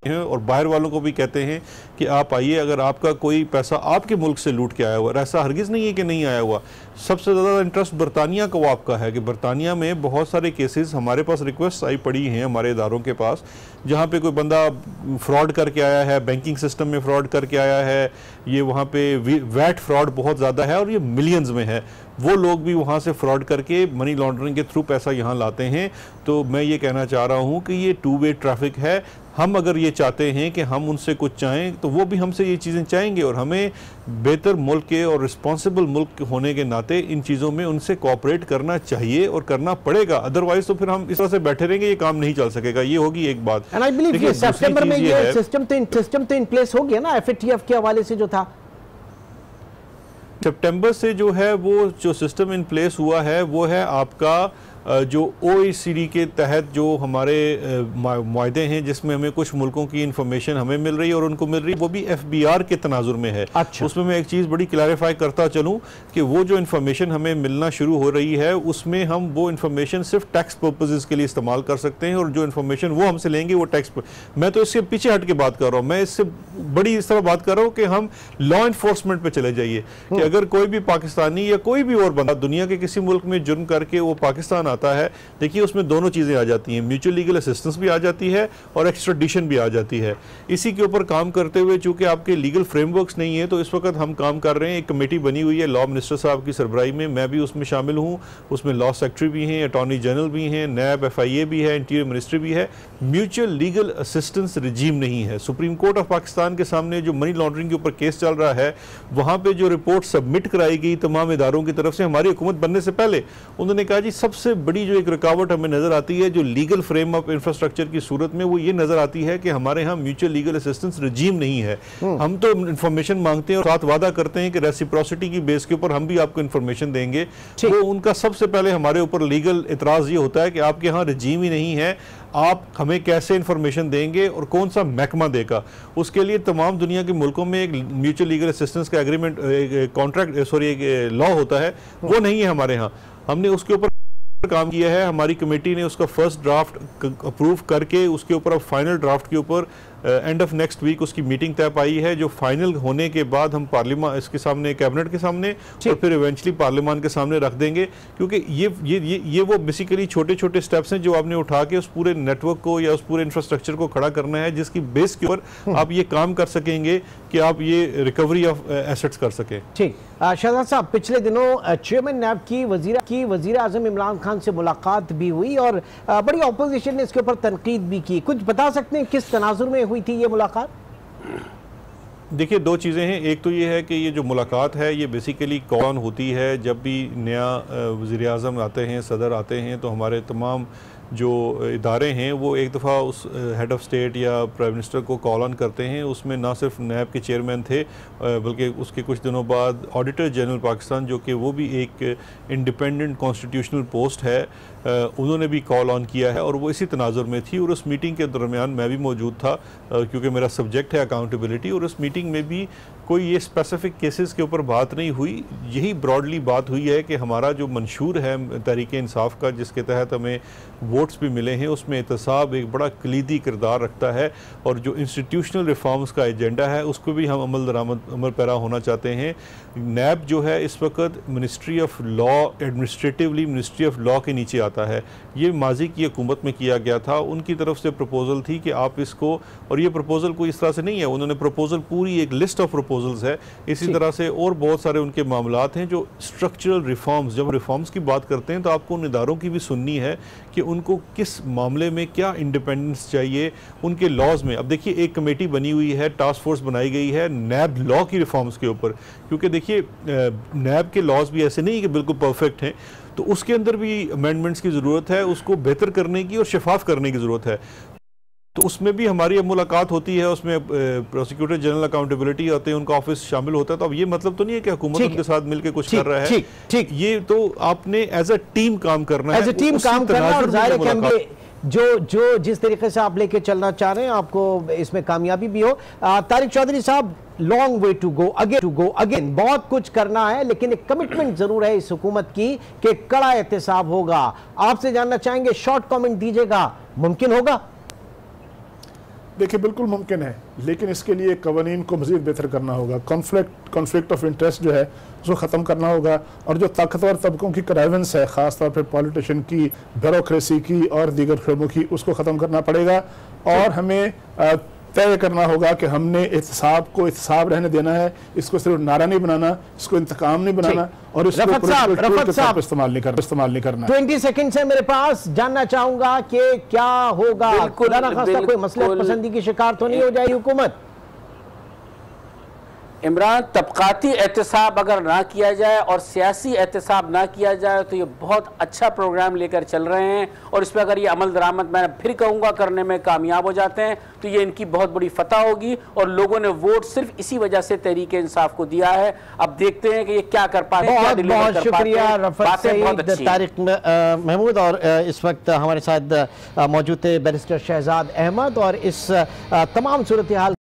हैं और बाहर वालों को भी कहते हैं कि आप आइए, अगर आपका कोई पैसा आपके मुल्क से लूट के आया हुआ, ऐसा हरगिज़ नहीं है कि नहीं आया हुआ। सबसे ज़्यादा इंटरेस्ट बरतानिया को आपका है कि बरतानिया में बहुत सारे केसेस हमारे पास रिक्वेस्ट आई पड़ी हैं हमारे इदारों के पास, जहाँ पे कोई बंदा फ्रॉड करके आया है, बैंकिंग सिस्टम में फ्रॉड करके आया है, ये वहाँ पे वैट फ्रॉड बहुत ज़्यादा है और ये मिलियंस में है। वो लोग भी वहाँ से फ्रॉड करके मनी लॉन्ड्रिंग के थ्रू पैसा यहाँ लाते हैं। तो मैं ये कहना चाह रहा हूँ कि ये टू वे ट्रैफिक है। हम अगर ये चाहते हैं कि हम उनसे कुछ चाहें तो वो भी हमसे ये चीज़ें चाहेंगे, और हमें बेहतर मुल्क के और रिस्पॉन्सिबल मुल्क होने के नाते इन चीज़ों में उनसे कोऑपरेट करना चाहिए और करना पड़ेगा। अदरवाइज तो फिर हम इस तरह से बैठे रहेंगे, ये काम नहीं चल सकेगा। ये होगी एक बात। एंड आई बिलीव ये सितंबर में ये सिस्टम तो इन प्लेस हो गया ना FATF के हवाले से जो था। सितंबर से जो है वो जो सिस्टम इन प्लेस हुआ है वो है आपका जो OECD के तहत जो हमारे मुआहदे हैं जिसमें हमें कुछ मुल्कों की इंफॉर्मेशन हमें मिल रही है और उनको मिल रही है, वो भी FBR के तनाजुर में है। अच्छा। उसमें मैं एक चीज़ बड़ी क्लैरिफाई करता चलूँ कि वो जो इंफॉर्मेशन हमें मिलना शुरू हो रही है उसमें हम वो इंफॉर्मेशन सिर्फ टैक्स पर्पजेज़ के लिए इस्तेमाल कर सकते हैं, और जो इंफॉर्मेशन वो हमसे लेंगे वो टैक्स। मैं तो इससे पीछे हट के बात कर रहा हूँ, मैं इससे बड़ी इस तरह बात कर रहा हूँ कि हम लॉ इन्फोर्समेंट पे चले जाइए कि अगर कोई भी पाकिस्तानी या कोई भी और बंदा दुनिया के किसी मुल्क में जुर्म करके वो पाकिस्तान आता है, देखिए उसमें दोनों चीज़ें आ जाती हैं, म्यूचुअल लीगल असिस्टेंस भी आ जाती है और एक्स्ट्राडिशन भी आ जाती है। इसी के ऊपर काम करते हुए चूंकि आपके लीगल फ्रेमवर्क्स नहीं है, तो इस वक्त हम काम कर रहे हैं। एक कमेटी बनी हुई है लॉ मिनिस्टर साहब की सरबराही में, मैं भी उसमें शामिल हूँ। उसमें लॉ सेक्रेटरी भी हैं, अटॉर्नी जनरल भी हैं, नैब FIA भी है, इंटीरियर मिनिस्ट्री भी है। म्यूचुअल लीगल असिस्टेंस रजीम नहीं है। सुप्रीम कोर्ट ऑफ पाकिस्तान के सामने जो मनी लॉन्ड्रिंग के ऊपर केस चल रहा है, वहाँ पर जो रिपोर्ट सबमिट कराई गई तमाम इदारों की तरफ से हमारी हुकूमत बनने से पहले, उन्होंने कहा जी सबसे बड़ी जो एक रुकावट हमें नजर आती है जो लीगल फ्रेम ऑफ इंफ्रास्ट्रक्चर की सूरत में, वो ये नजर आती है कि हमारे यहाँ म्यूचुअल लीगल असिस्टेंस रजीम नहीं है। हम तो इंफॉर्मेशन मांगते हैं और साथ वादा करते हैं कि रेसिप्रोसिटी की बेस के ऊपर हम भी आपको इंफॉर्मेशन देंगे। वो उनका सबसे पहले हमारे ऊपर लीगल इतराज ये होता है कि आपके यहाँ रजीम ही नहीं है, आप हमें कैसे इंफॉर्मेशन देंगे और कौन सा महकमा देगा। उसके लिए तमाम दुनिया के मुल्कों में एक म्यूचुअल लीगल असिस्टेंस का एग्रीमेंट, कॉन्ट्रैक्ट, सॉरी, एक लॉ होता है, वो नहीं है हमारे यहाँ। हमने उसके ऊपर काम किया है, हमारी कमेटी ने उसका फर्स्ट ड्राफ्ट अप्रूव करके उसके ऊपर अब फाइनल ड्राफ्ट के ऊपर एंड ऑफ नेक्स्ट वीक उसकी मीटिंग तय पाई है, जो फाइनल होने के बाद हम पार्लियामेंट इसके सामने, कैबिनेट के सामने और फिर इवेंचुअली पार्लियामेंट के सामने रख देंगे। क्योंकि ये वो बेसिकली छोटे छोटे स्टेप्स हैं जो आपने उठा के उस पूरे नेटवर्क को या उस पूरे इंफ्रास्ट्रक्चर को खड़ा करना है, जिसकी बेस के ऊपर आप ये काम कर सकेंगे कि आप ये रिकवरी ऑफ एसेट्स कर सकें। ठीक, शहजाद साहब, पिछले दिनों चेयरमैन नैब की वजीर आजम इमरान खान से मुलाकात भी हुई और बड़ी ऑपोजिशन ने इसके ऊपर तनकीद भी की। कुछ बता सकते हैं किस तनाजुर में हुई थी ये मुलाकात? देखिए, दो चीज़ें हैं। एक तो ये है कि ये जो मुलाकात है ये बेसिकली कौन होती है, जब भी नया वज़ीर आज़म आते हैं, सदर आते हैं, तो हमारे तमाम जो इदारे हैं वो एक दफ़ा उस हेड ऑफ़ स्टेट या प्राइम मिनिस्टर को कॉल ऑन करते हैं। उसमें ना सिर्फ नैब के चेयरमैन थे बल्कि उसके कुछ दिनों बाद ऑडिटर जनरल पाकिस्तान, जो कि वो भी एक इंडिपेंडेंट कॉन्स्टिट्यूशनल पोस्ट है, उन्होंने भी कॉल ऑन किया है और वो इसी तनाजुर में थी। और उस मीटिंग के दरमियान मैं भी मौजूद था क्योंकि मेरा सब्जेक्ट है अकाउंटेबिलिटी, और उस मीटिंग में भी कोई ये स्पेसिफिक केसेस के ऊपर बात नहीं हुई। यही ब्रॉडली बात हुई है कि हमारा जो मंशूर है तहरीक इंसाफ का, जिसके तहत हमें वोट्स भी मिले हैं, उसमें एहतसाब एक बड़ा कलीदी किरदार रखता है, और जो इंस्टीट्यूशनल रिफॉर्म्स का एजेंडा है उसको भी हम अमल पैरा होना चाहते हैं। नैब जो है इस वक्त ministry of law, administratively ministry of law के नीचे आता है। ये माजी की हुकूमत में किया गया था, उनकी तरफ से प्रपोजल थी कि आप इसको, और ये प्रपोजल कोई इस तरह से नहीं है, उन्होंने प्रपोजल पूरी एक लिस्ट ऑफ प्रपोजल्स है, इसी तरह से और बहुत सारे उनके मामलात हैं जो स्ट्रक्चरल रिफॉर्म्स। जब रिफॉर्म्स की बात करते हैं तो आपको उन इदारों की भी सुननी है कि उनको किस मामले में क्या इंडिपेंडेंस चाहिए उनके लॉज में। अब देखिए एक कमेटी बनी हुई है, टास्क फोर्स बनाई गई है नैब लॉ की रिफॉर्म्स के ऊपर, क्योंकि देखिए नैब के लॉज भी ऐसे नहीं कि बिल्कुल परफेक्ट हैं, तो उसके अंदर भी अमेंडमेंट्स की ज़रूरत है, उसको बेहतर करने की और शफाफ करने की ज़रूरत है। तो उसमें भी हमारी अब मुलाकात होती है, उसमें प्रोसिक्यूटर जनरल अकाउंटेबिलिटी आते हैं, उनका ऑफिस शामिल होता है। तो अब ये मतलब तो नहीं है कि हुकूमत उनके साथ मिलकर कुछ कर रहा है, ठीक, ये तो आपने एज अ टीम काम करना है, एज अ टीम काम करना है। और जाहिर है जो जिस तरीके से आप लेके चलना चाह रहे हैं आपको इसमें कामयाबी भी हो। Tariq Chaudhary sahab, long way to go again, बहुत कुछ करना है, लेकिन एक कमिटमेंट जरूर है इस हुकूमत की कि कड़ा एहतसाब होगा। आपसे जानना चाहेंगे, शॉर्ट कमेंट दीजिएगा, मुमकिन होगा? देखिए बिल्कुल मुमकिन है, लेकिन इसके लिए कवानीन को मज़ीद बेहतर करना होगा। कॉन्फ्लिक्ट ऑफ इंटरेस्ट जो है उसको ख़त्म करना होगा, और जो ताकतवर तबकों की क्राइवेंस है, ख़ासतौर पर पॉलिटिशियन की, ब्यूरोक्रेसी की और दीगर शोबों की, उसको ख़त्म करना पड़ेगा। और हमें तय करना होगा कि हमने एहतसाब को एहतसाब रहने देना है, इसको सिर्फ नारा नहीं बनाना, इसको इंतकाम नहीं बनाना, और इसको इस्तेमाल नहीं करना। 20 सेकंड है मेरे पास, जानना चाहूंगा कि क्या होगा, खुदा ना खास्ता कोई मसले पसंदी की शिकार तो नहीं हो जाएगी हुकूमत? इमरान, तबकाती एहतसाब अगर ना किया जाए और सियासी एहतसाब ना किया जाए तो ये बहुत अच्छा प्रोग्राम लेकर चल रहे हैं, और इस पर अगर ये अमल दरामद, मैं फिर कहूँगा, करने में कामयाब हो जाते हैं तो ये इनकी बहुत बड़ी फतह होगी। और लोगों ने वोट सिर्फ इसी वजह से तहरीक इंसाफ को दिया है। अब देखते हैं कि ये क्या कर पाते हैं। बहुत शुक्रिया रफ़त सईद, तारिक महमूद, और इस वक्त हमारे साथ मौजूद थे बैरिस्टर शहजाद अहमद, और इस तमाम सूरत हाल